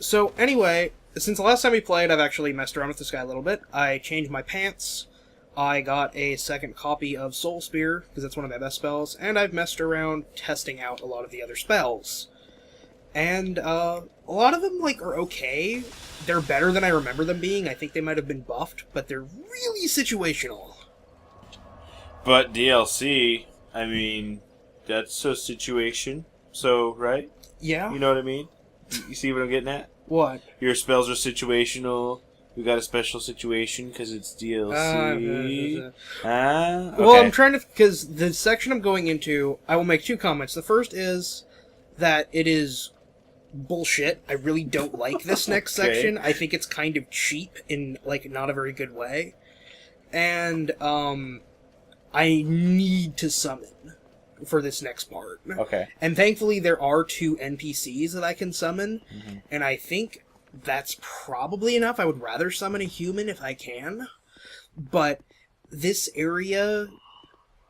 So anyway, since the last time we played, I've actually messed around with this guy a little bit. I changed my pants. I got a second copy of Soul Spear, because that's one of my best spells, and I've messed around testing out a lot of the other spells. And, a lot of them, like, are okay. They're better than I remember them being. I think they might have been buffed, but they're really situational. But DLC, I mean, that's a situation, so, right? Yeah? You know what I mean? You see what I'm getting at? What? Your spells are situational. We got a special situation because it's DLC. Okay. Well, I'm trying to... Because the section I'm going into, I will make two comments. The first is that it is bullshit. I really don't like this next section. I think it's kind of cheap in, like, not a very good way. And, I need to summon for this next part. Okay. And thankfully there are 2 NPCs that I can summon, and I think that's probably enough. I would rather summon a human if I can, but this area,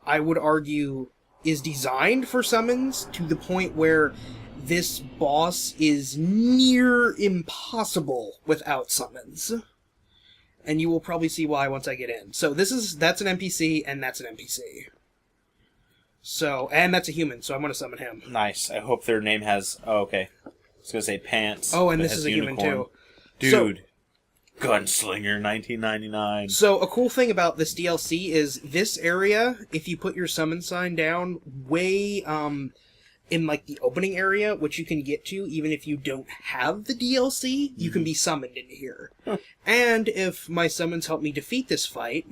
I would argue, is designed for summons to the point where this boss is near impossible without summons. And you will probably see why once I get in. So that's an NPC, and that's an NPC. So, and that's a human, so I'm going to summon him. Nice. I hope their name has... Oh, okay. I was going to say pants. Oh, and this is a human, too. Dude. Gunslinger 1999. So, a cool thing about this DLC is this area, if you put your summon sign down way, in, like, the opening area, which you can get to even if you don't have the DLC, you can be summoned into here. And if my summons help me defeat this fight,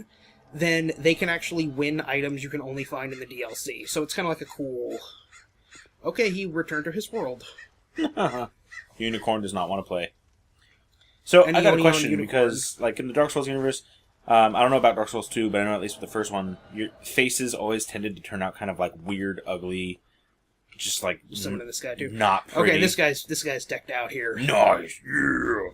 then they can actually win items you can only find in the DLC. So it's kind of like a cool... Okay, he returned to his world. Unicorn does not want to play. So, I got a question, because, like, in the Dark Souls universe, I don't know about Dark Souls 2, but I know at least with the first one, your faces always tended to turn out kind of, like, weird, ugly... Just like summon this guy too. Not pretty. Okay, this guy's decked out here. Nice, yeah.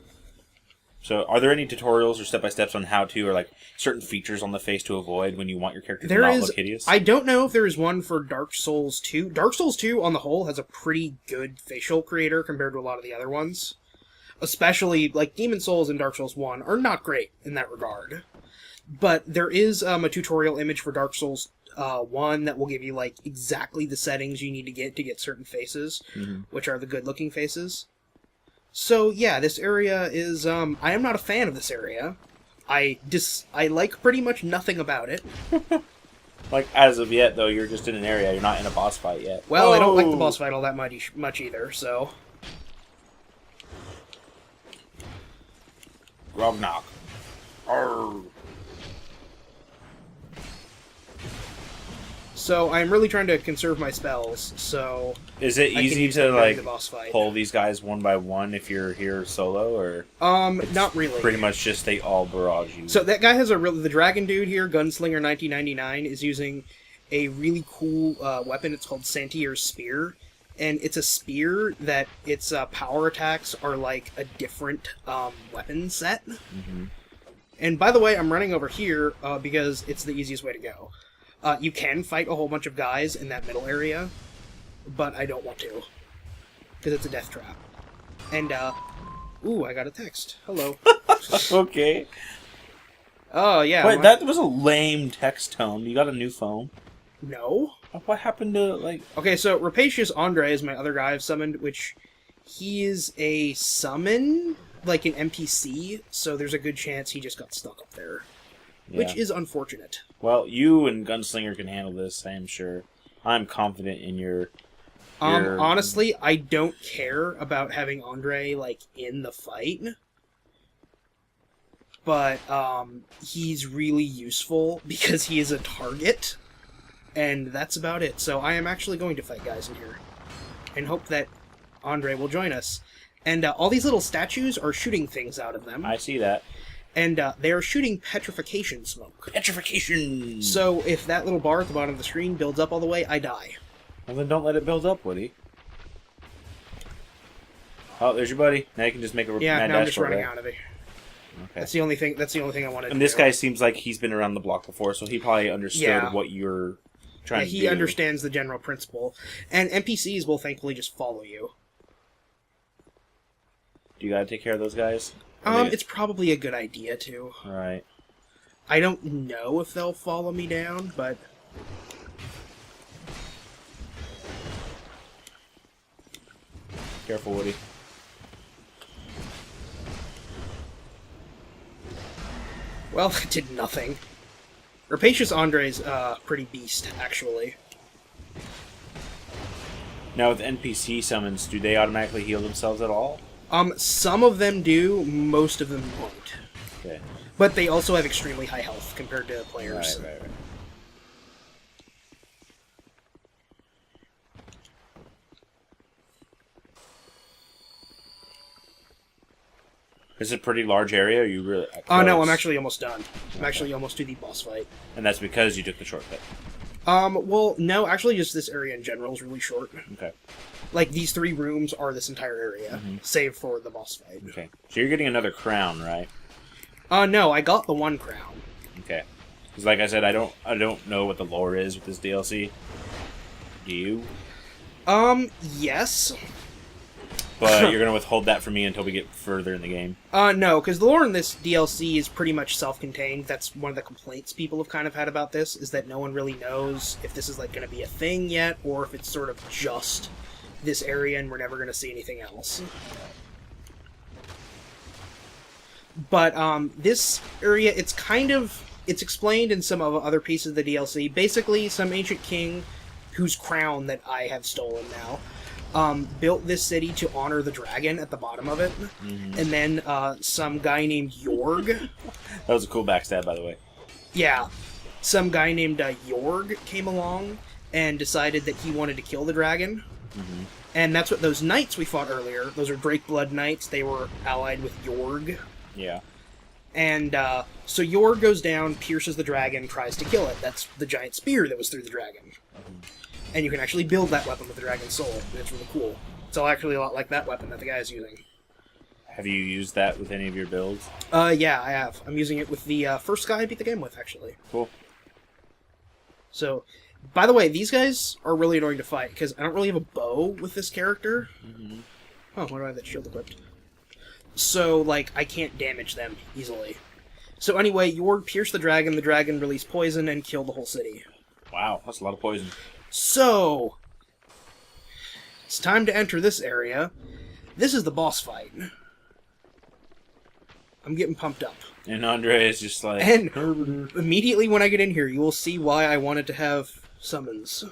So, are there any tutorials or step-by-steps on how to, or like certain features on the face to avoid when you want your character to not look hideous? I don't know if there is one for Dark Souls 2. Dark Souls 2, on the whole, has a pretty good facial creator compared to a lot of the other ones. Especially, like, Demon Souls and Dark Souls 1 are not great in that regard. But there is a tutorial image for Dark Souls 1 that will give you, like, exactly the settings you need to get certain faces, which are the good-looking faces. So, yeah, this area is, I am not a fan of this area. I like pretty much nothing about it. Like, as of yet, though, you're just in an area, you're not in a boss fight yet. Well, I don't like the boss fight all that much either, so... Grognock. Arrgh. So I'm really trying to conserve my spells, so... Is it easy to, like, pull these guys one by one if you're here solo, or... not really. Pretty much just they all barrage you. So that guy has the dragon dude here, Gunslinger 1999, is using a really cool weapon. It's called Santier's Spear, and it's a spear that its power attacks are like a different weapon set. And by the way, I'm running over here because it's the easiest way to go. You can fight a whole bunch of guys in that middle area, but I don't want to, because it's a death trap. And, ooh, I got a text. Hello. Okay. Oh, yeah. Wait, that was a lame text tone. You got a new phone? No. What happened to, like... Okay, so Rapacious Andre is my other guy I've summoned, which he is a summon, like an NPC, so there's a good chance he just got stuck up there. Yeah. Which is unfortunate. Well, you and Gunslinger can handle this, I am sure. I'm confident in your... Honestly, I don't care about having Andre, like, in the fight. But, he's really useful because he is a target. And that's about it. So I am actually going to fight guys in here. And hope that Andre will join us. And all these little statues are shooting things out of them. I see that. And they are shooting petrification smoke. Petrification! So if that little bar at the bottom of the screen builds up all the way, I die. Well, then don't let it build up, Woody. Oh, there's your buddy. Now you can just make a mad dash. Now I'm just running out of it. Okay. That's the only thing I wanted to do. And this guy seems like he's been around the block before, so he probably understood what you're trying to do. He understands the general principle. And NPCs will thankfully just follow you. Do you gotta take care of those guys? It's probably a good idea to. Right. I don't know if they'll follow me down, but... Careful, Woody. Well, that did nothing. Rapacious Andre's pretty beast, actually. Now, with NPC summons, do they automatically heal themselves at all? Some of them do, most of them won't. Okay. But they also have extremely high health compared to players. Right. It's a pretty large area. Are you really? Oh no, I'm actually almost done. I'm actually almost to the boss fight. And that's because you took the shortcut. Well, no, actually, just this area in general is really short. Okay. Like, these 3 rooms are this entire area, save for the boss fight. Okay. So you're getting another crown, right? No, I got the 1 crown. Okay. Because, like I said, I don't know what the lore is with this DLC. Do you? Yes. But you're going to withhold that from me until we get further in the game. No, because the lore in this DLC is pretty much self-contained. That's one of the complaints people have kind of had about this, is that no one really knows if this is, like, going to be a thing yet, or if it's sort of just this area and we're never going to see anything else. But, this area, it's explained in some of other pieces of the DLC. Basically, some ancient king, whose crown that I have stolen now, built this city to honor the dragon at the bottom of it. And then some guy named Jorg... That was a cool backstab, by the way. Yeah. Some guy named Jorg came along and decided that he wanted to kill the dragon. And that's what those knights we fought earlier, those are Drakeblood knights, they were allied with Jorg. Yeah. And so Jorg goes down, pierces the dragon, tries to kill it. That's the giant spear that was through the dragon. And you can actually build that weapon with the dragon's soul. It's really cool. It's all actually a lot like that weapon that the guy is using. Have you used that with any of your builds? Yeah, I have. I'm using it with the first guy I beat the game with, actually. Cool. So, by the way, these guys are really annoying to fight, because I don't really have a bow with this character. Oh, why do I have that shield equipped? So, like, I can't damage them easily. So anyway, Jorg pierced the dragon released poison, and killed the whole city. Wow, that's a lot of poison. So, it's time to enter this area. This is the boss fight. I'm getting pumped up. And Andre is just like... And immediately when I get in here, you will see why I wanted to have summons.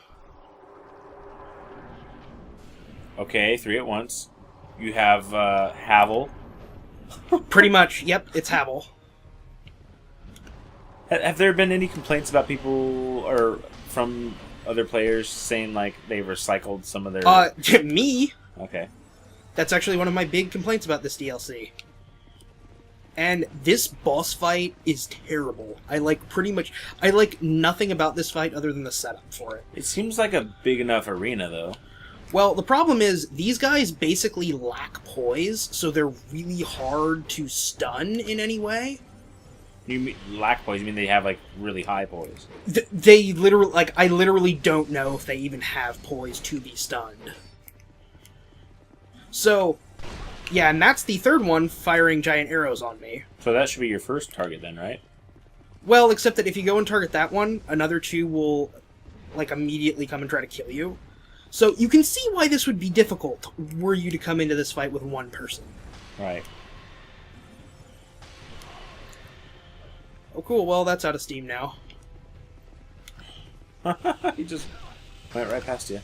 Okay, 3 at once. You have Havel. Pretty much, yep, it's Havel. Have there been any complaints about people, or from other players, saying, like, they've recycled some of their... Me? Okay. That's actually one of my big complaints about this DLC. And this boss fight is terrible. I like nothing about this fight other than the setup for it. It seems like a big enough arena, though. Well, the problem is, these guys basically lack poise, so they're really hard to stun in any way. You mean lack poise? You mean they have, like, really high poise? They literally, like, I literally don't know if they even have poise to be stunned. So, yeah, and that's the third one firing giant arrows on me. So that should be your first target then, right? Well, except that if you go and target that one, another 2 will, like, immediately come and try to kill you. So you can see why this would be difficult were you to come into this fight with one person. Right. Oh, cool. Well, that's out of steam now. He just went right past you.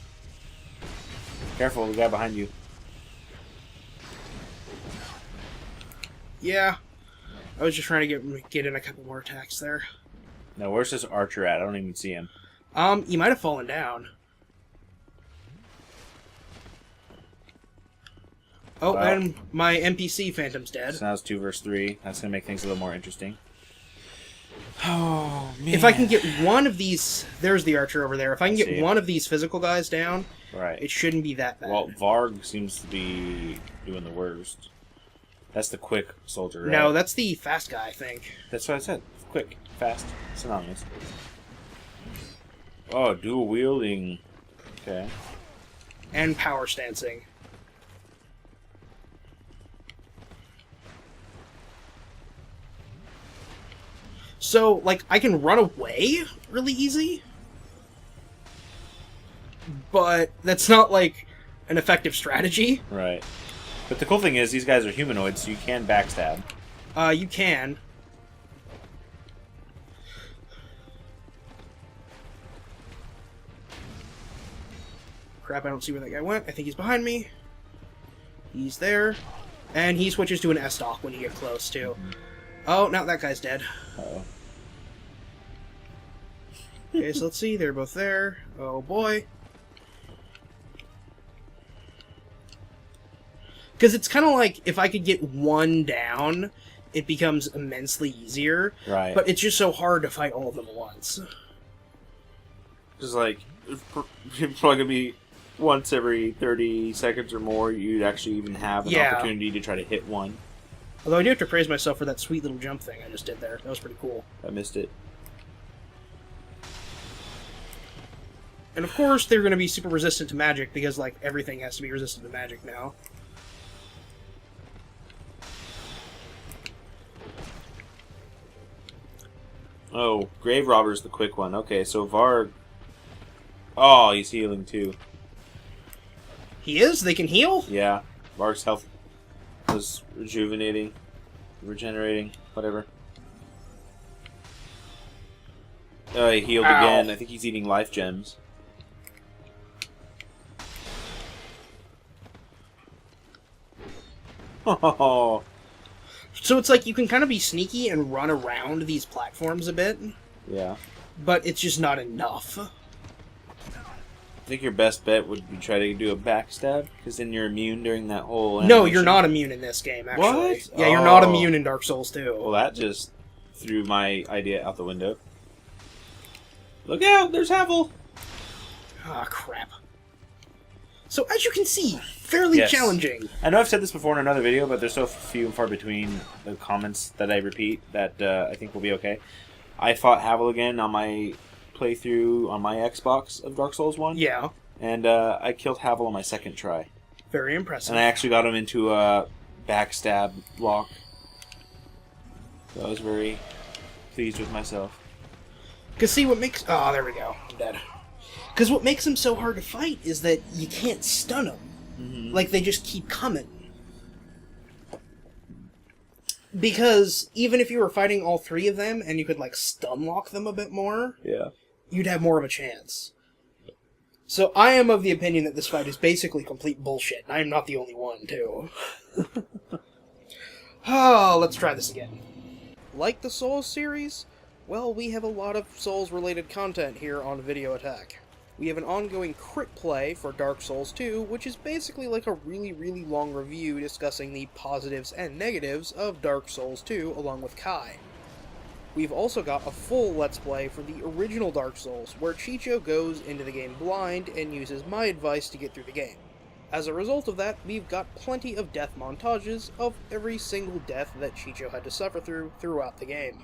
Careful, the guy behind you. Yeah. I was just trying to get in a couple more attacks there. Now, where's this archer at? I don't even see him. He might have fallen down. Oh, Wow. and my NPC Phantom's dead. So now it's 2 versus 3. That's going to make things a little more interesting. Oh, man. If I can get one of these... There's the archer over there. If I can get one of these physical guys down, right, it shouldn't be that bad. Well, Varg seems to be doing the worst. That's the quick soldier, right? No, that's the fast guy, I think. That's what I said. Quick, fast, synonymous. Oh, dual wielding. Okay. And power stancing. So, like, I can run away really easy, but that's not, like, an effective strategy. Right. But the cool thing is, these guys are humanoids, so you can backstab. You can. Crap, I don't see where that guy went. I think he's behind me. He's there. And he switches to an S-Stock when you get close, too. Oh, now that guy's dead. Uh-oh. Okay, so let's see. They're both there. Oh, boy. Because it's kind of like, if I could get one down, it becomes immensely easier. Right. But it's just so hard to fight all of them at once. Just like, it's probably going to be once every 30 seconds or more, you'd actually even have an opportunity to try to hit one. Although I do have to praise myself for that sweet little jump thing I just did there. That was pretty cool. I missed it. And of course, they're going to be super resistant to magic, because, like, everything has to be resistant to magic now. Oh, Grave Robber's the quick one. Okay, so Varg... Oh, he's healing too. He is? They can heal? Yeah. Varg's health was regenerating, whatever. He healed again. I think he's eating life gems. Oh. So it's like you can kind of be sneaky and run around these platforms a bit. Yeah. But it's just not enough. I think your best bet would be try to do a backstab, because then you're immune during that whole animation. No, you're not immune in this game, actually. What? Yeah, you're not immune in Dark Souls 2. Well, that just threw my idea out the window. Look out! There's Havel! Ah, crap. So, as you can see, fairly challenging. I know I've said this before in another video, but there's so few and far between the comments that I repeat that I think will be okay. I fought Havel again on my playthrough on my Xbox of Dark Souls 1. Yeah. And I killed Havel on my second try. Very impressive. And I actually got him into a backstab lock. So I was very pleased with myself. Because see, what makes... Oh, there we go. I'm dead. Because what makes them so hard to fight is that you can't stun them. Mm-hmm. Like, they just keep coming. Because even if you were fighting all three of them and you could, like, stun lock them a bit more... Yeah. You'd have more of a chance. So I am of the opinion that this fight is basically complete bullshit, and I am not the only one, too. Oh, let's try this again. Like the Souls series? Well, we have a lot of Souls-related content here on Video Attack. We have an ongoing crit play for Dark Souls 2, which is basically like a really, really long review discussing the positives and negatives of Dark Souls 2 along with Kai. We've also got a full Let's Play for the original Dark Souls, where Chicho goes into the game blind and uses my advice to get through the game. As a result of that, we've got plenty of death montages of every single death that Chicho had to suffer throughout the game.